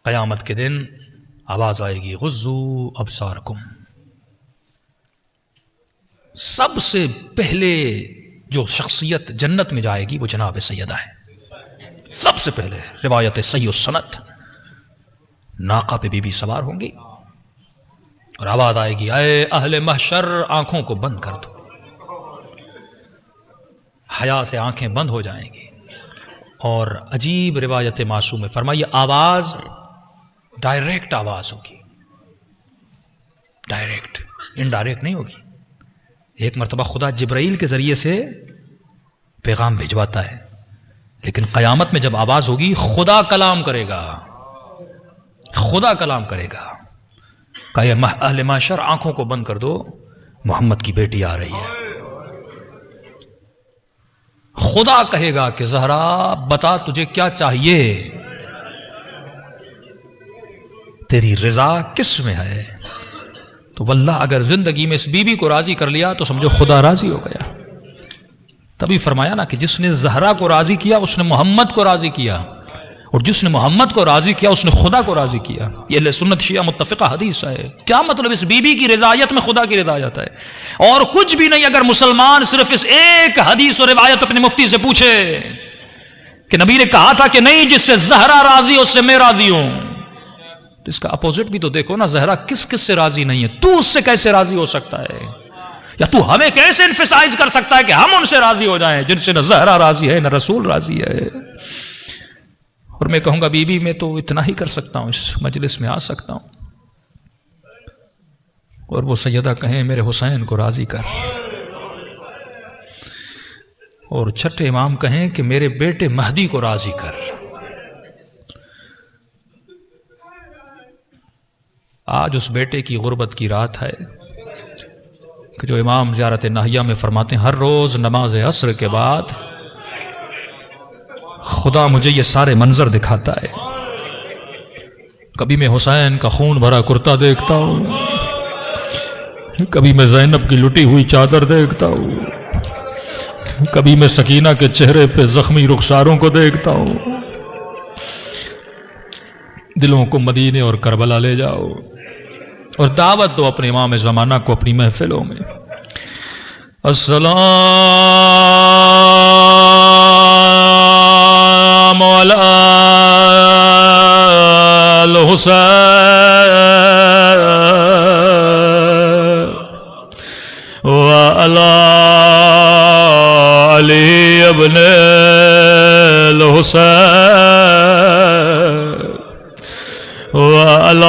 قیامت کے دن آواز آئے گی غضو ابصارکم. سب سے پہلے جو شخصیت جنت میں جائے گی وہ جناب سیدہ ہے. سب سے پہلے روایت صحیح السند، ناقہ پہ بی بی سوار ہوں گی اور آواز آئے گی اے اہل محشر آنکھوں کو بند کر دو. حیا سے آنکھیں بند ہو جائیں گی. اور عجیب روایت معصوم میں فرمائیے آواز ڈائریکٹ آواز ہوگی، ڈائریکٹ، انڈائریکٹ نہیں ہوگی. ایک مرتبہ خدا جبرائیل کے ذریعے سے پیغام بھجواتا ہے، لیکن قیامت میں جب آواز ہوگی خدا کلام کرے گا. خدا کلام کرے گا کہ اہل محشر آنکھوں کو بند کر دو، محمد کی بیٹی آ رہی ہے. خدا کہے گا کہ زہرا بتا تجھے کیا چاہیے، تیری رضا کس میں ہے؟ تو واللہ اگر زندگی میں اس بی بی کو راضی کر لیا تو سمجھو خدا راضی ہو گیا. تبھی فرمایا نا کہ جس نے زہرا کو راضی کیا اس نے محمد کو راضی کیا، اور جس نے محمد کو راضی کیا اس نے خدا کو راضی کیا. یہ اہل سنت شیعہ متفقہ حدیث ہے. کیا مطلب اس بی بی کی رضایت میں خدا کی رضایت ہے اور کچھ بھی نہیں. اگر مسلمان صرف اس ایک حدیث و روایت اپنے مفتی سے پوچھے کہ نبی نے کہا تھا کہ نہیں جس سے زہرا راضی اس سے میں راضی ہوں، تو اس کا اپوزٹ بھی تو دیکھو نا. زہرا کس کس سے راضی نہیں ہے؟ تو اس سے کیسے راضی ہو سکتا ہے؟ یا تو ہمیں کیسے انفسائز کر سکتا ہے کہ ہم ان سے راضی ہو جائیں جن سے نہ زہرا راضی ہے نہ رسول راضی ہے؟ اور میں کہوں گا بی بی میں تو اتنا ہی کر سکتا ہوں، اس مجلس میں آ سکتا ہوں اور وہ سیدہ کہیں میرے حسین کو راضی کر، اور چھٹے امام کہیں کہ میرے بیٹے مہدی کو راضی کر. آج اس بیٹے کی غربت کی رات ہے کہ جو امام زیارت ناہیہ میں فرماتے ہیں ہر روز نماز عصر کے بعد خدا مجھے یہ سارے منظر دکھاتا ہے. کبھی میں حسین کا خون بھرا کرتا دیکھتا ہوں، کبھی میں زینب کی لٹی ہوئی چادر دیکھتا ہوں، کبھی میں سکینہ کے چہرے پہ زخمی رخساروں کو دیکھتا ہوں. دلوں کو مدینے اور کربلا لے جاؤ اور دعوت دو اپنے امام زمانہ کو اپنی محفلوں میں. السلام علی الحسین وعلی علی ابن الحسین وعلی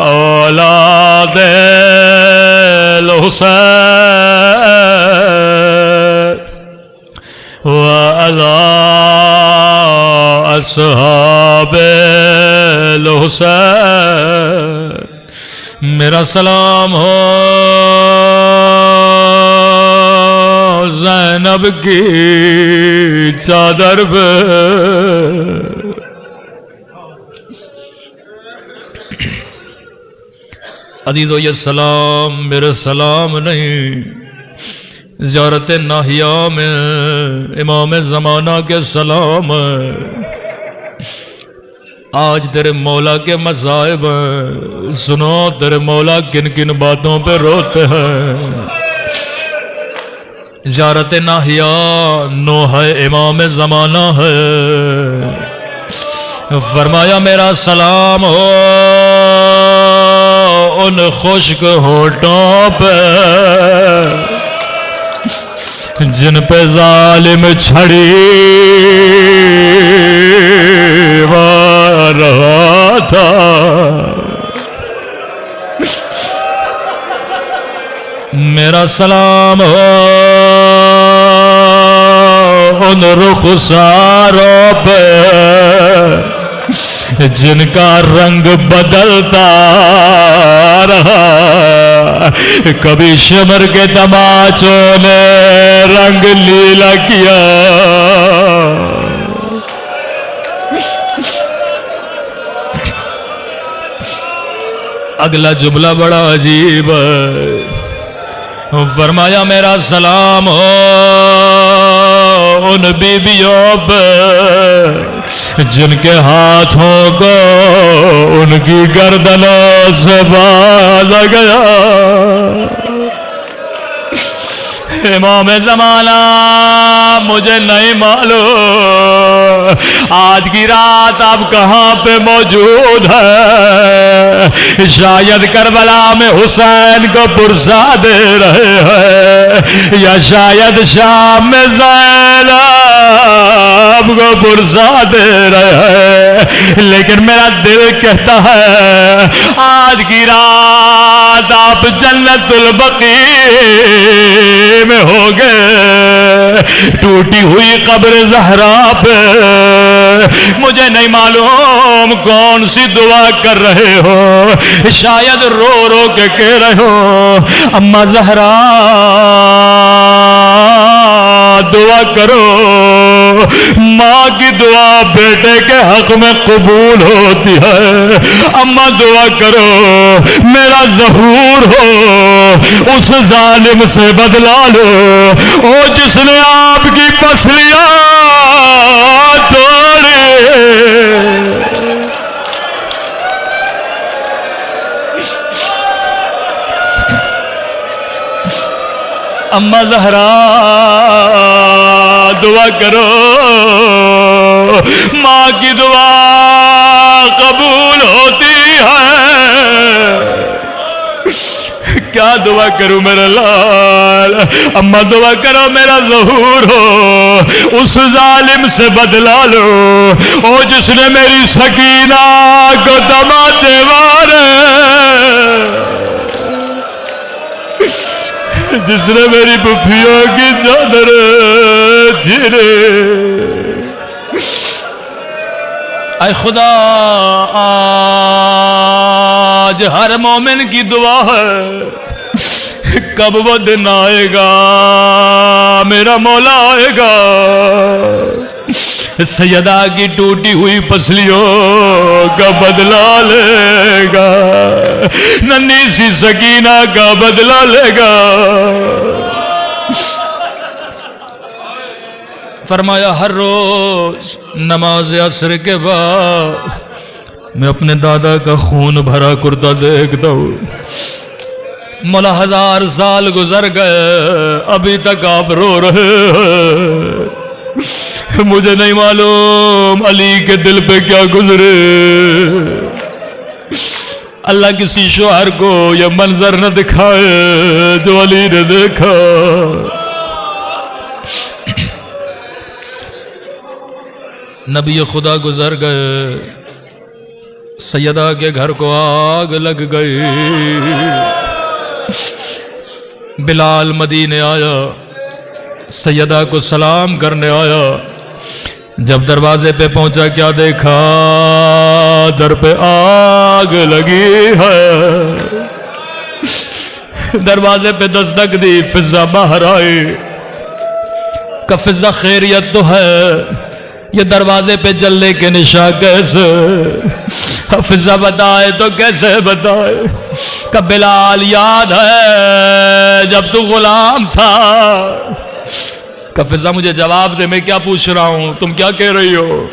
اولاد الحسین وعلی اصحاب الحسین. میرا سلام ہو زینب کی چادر پہ. عزیزو یہ سلام میرا سلام نہیں، زیارت ناہیہ میں امام زمانہ کے سلام. آج تیرے مولا کے مصائب سنو، تیرے مولا کن کن باتوں پہ روتے ہیں. زیارت ناہیہ نوح امام زمانہ ہے. فرمایا میرا سلام ہو ان خشک ہونٹوں پہ جن پہ ظالم چھڑی وار رہا تھا. میرا سلام ہو ان رخساروں پہ جن کا رنگ بدلتا رہا. کبھی شمر کے تماچوں نے رنگ لیلا کیا، اگلا جملہ بڑا عجیب ہے. فرمایا میرا سلام ہو ان بیویوں پہ جن کے ہاتھوں کو ان کی گردنوں سے باندھا گیا۔ امام زمانہ مجھے نہیں معلوم آج کی رات آپ کہاں پہ موجود ہے، شاید کربلا میں حسین کو پرسا دے رہے ہیں یا شاید شام میں زینب کو پرسا دے رہے ہیں، لیکن میرا دل کہتا ہے آج کی رات آپ جنت البقیع میں ہو گئے، ٹوٹی ہوئی قبر زہرا پہ۔ مجھے نہیں معلوم کون سی دعا کر رہے ہو، شاید رو رو کے کہہ رہے ہو اماں زہرا دعا کرو، ماں کی دعا بیٹے کے حق میں قبول ہوتی ہے۔ اماں دعا کرو میرا ظہور ہو، اس ظالم سے بدلا لو او جس نے آپ کی پسلیاں توڑی۔ اماں زہرا دعا کرو، ماں کی دعا قبول ہوتی ہے۔ کیا دعا کروں میرا لال؟ اماں دعا کرو میرا ظہور ہو، اس ظالم سے بدلا لو او جس نے میری سکینہ کو تماچے مارے، جس نے میری پھپھیوں کی چادر چھینے۔ اے خدا آج ہر مومن کی دعا ہے، کب وہ دن آئے گا میرا مولا آئے گا، سیدہ کی ٹوٹی ہوئی پسلیوں کا بدلہ لے گا، ننھی سی سکینہ کا بدلہ لے گا۔ فرمایا ہر روز نماز عصر کے بعد میں اپنے دادا کا خون بھرا کرتا دیکھتا ہوں، مولا 1000 سال گزر گئے ابھی تک آپ رو رہے ہیں۔ مجھے نہیں معلوم علی کے دل پہ کیا گزرے، اللہ کسی شوہر کو یہ منظر نہ دکھائے جو علی نے دیکھا۔ نبی خدا گزر گئے، سیدہ کے گھر کو آگ لگ گئی، بلال مدینے آیا، سیدہ کو سلام کرنے آیا، جب دروازے پہ پہنچا کیا دیکھا؟ در پہ آگ لگی ہے۔ دروازے پہ دستک دی، فضا باہر آئی کہ فضا خیریت تو ہے، یہ دروازے پہ جلنے کے نشاں کیسے؟ فضا بتائے تو کیسے بتائے کہ بلال یاد ہے جب تو غلام تھا؟ کہ فضا مجھے جواب دے، میں کیا پوچھ رہا ہوں، تم کیا کہہ رہی ہو؟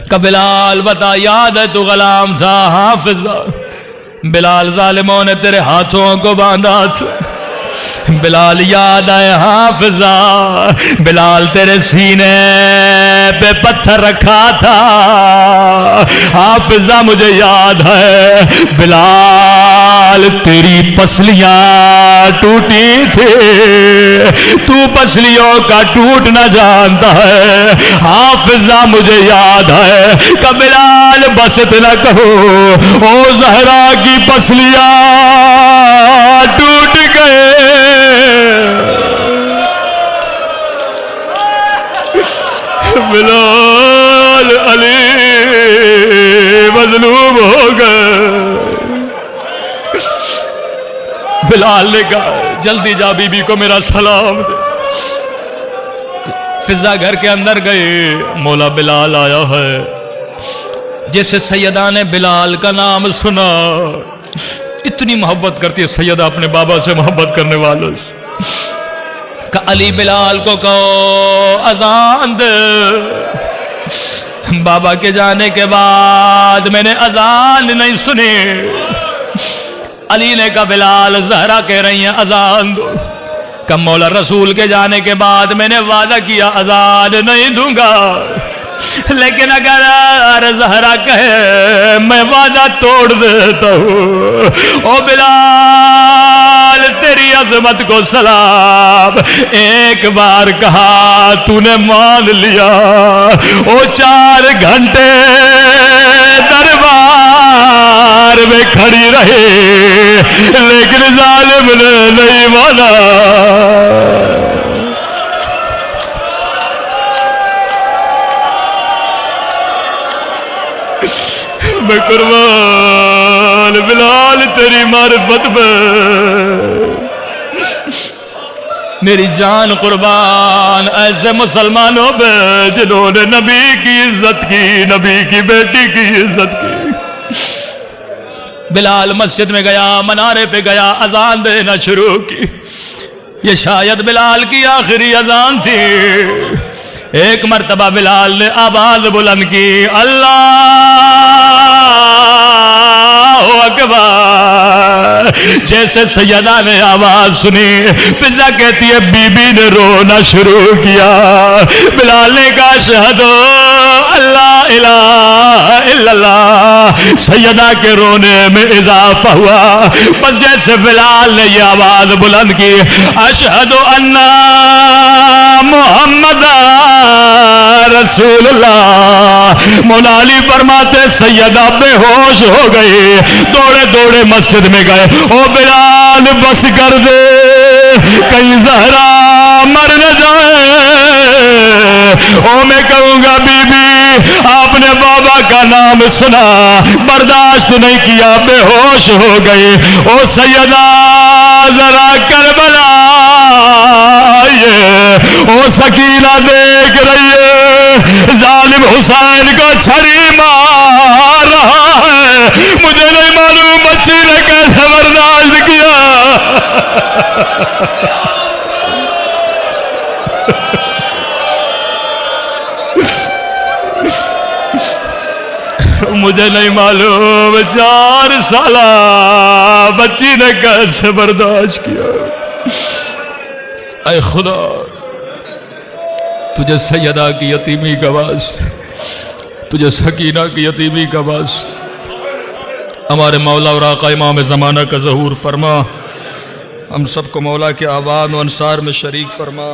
کہ بلال بتا یاد ہے تو غلام تھا؟ ہاں فضا۔ بلال ظالموں نے تیرے ہاتھوں کو باندھا تھا۔ بلال یاد آئے؟ ہاں فضا۔ بلال تیرے سینے پہ پتھر رکھا تھا۔ ہاں فضا مجھے یاد ہے۔ بلال تیری پسلیاں ٹوٹی تھی، تو پسلیوں کا ٹوٹنا جانتا ہے۔ ہاں فضا مجھے یاد ہے کہ بلال بس اتنا کہو او زہرا کی پسلیاں ٹوٹ گئے۔ بلال علی مظلوم ہو گئے۔ بلال نے کہا جلدی جا بی بی کو میرا سلام دے۔ فضا گھر کے اندر گئے، مولا بلال آیا ہے۔ جیسے سیدہ نے بلال کا نام سنا اتنی محبت کرتی ہے سیدہ اپنے بابا سے محبت کرنے والوں سے کہ علی بلال کو کہو اذان دے. بابا کے جانے کے بعد میں نے اذان نہیں سنی. علی نے کہا بلال زہرا کہہ رہی ہیں اذان دو. کہ مولا رسول کے جانے کے بعد میں نے وعدہ کیا اذان نہیں دوں گا، لیکن اگر زہرا کہے میں وعدہ توڑ دیتا ہوں. او بلال تیری عظمت کو سلام، ایک بار کہا تو نے مان لیا. او 4 گھنٹے دربار میں کھڑی رہی لیکن ظالم نے نہیں مانا. میں قربان بلال تیری معرفت میں، میری جان قربان ایسے مسلمانوں پہ جنہوں نے نبی کی عزت کی، نبی کی بیٹی کی عزت کی. بلال مسجد میں گیا، منارے پہ گیا، اذان دینا شروع کی. یہ شاید بلال کی آخری اذان تھی. ایک مرتبہ بلال نے آواز بلند کی، اللہ اکبر. جیسے سیدہ نے آواز سنی، فضا کہتی ہے بی بی نے رونا شروع کیا. بلال نے کہا اشہد اللہ الہ الا اللہ. سیدہ کے رونے میں اضافہ ہوا. بس جیسے بلال نے یہ آواز بلند کی اشہد ان محمد رسول اللہ، مولا علی فرماتے سیدہ بے ہوش ہو گئی، دوڑے دوڑے مسجد میں گئے. او بلال بس کر دے کہیں زہرا مر نہ جائے. او میں کہوں گا بی بی آپ نے بابا کا نام سنا، برداشت نہیں کیا، بے ہوش ہو گئی. او سیدہ ذرا کربلا آئیے. او سکینہ دیکھ رہی ہے ظالم حسین کو چھری مار رہا ہے. مجھے نہیں معلوم بچی نے کیسے برداشت کیا. مجھے نہیں معلوم 4 سالہ بچی نے کیسے برداشت کیا. اے خدا تجھے سیدہ کی یتیمی کا واسطہ، تجھے سکینہ کی یتیمی کا واسطہ ہمارے مولا اور آقا امام زمانہ کا ظہور فرما. ہم سب کو مولا کے آباد و انصار میں شریک فرما.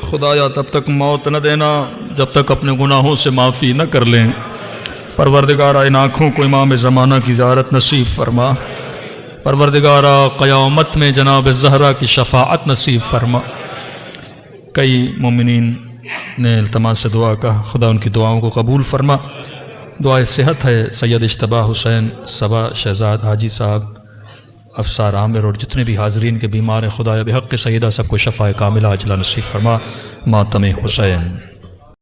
خدایا تب تک موت نہ دینا جب تک اپنے گناہوں سے معافی نہ کر لیں. پروردگارہ ان آنکھوں کو امام زمانہ کی زیارت نصیب فرما. پروردگارہ قیامت میں جناب زہرا کی شفاعت نصیب فرما. کئی مومنین نے التماس سے دعا کا، خدا ان کی دعاؤں کو قبول فرما. دعائے صحت ہے سید اجتبیٰ حسین صبا شہزاد حاجی صاحب، افسار عامر اور جتنے بھی حاضرین کے بیمار ہیں، خدایا بحق سیدہ سب کو شفاء کاملہ عاجلہ نصیب فرما. ماتم حسین.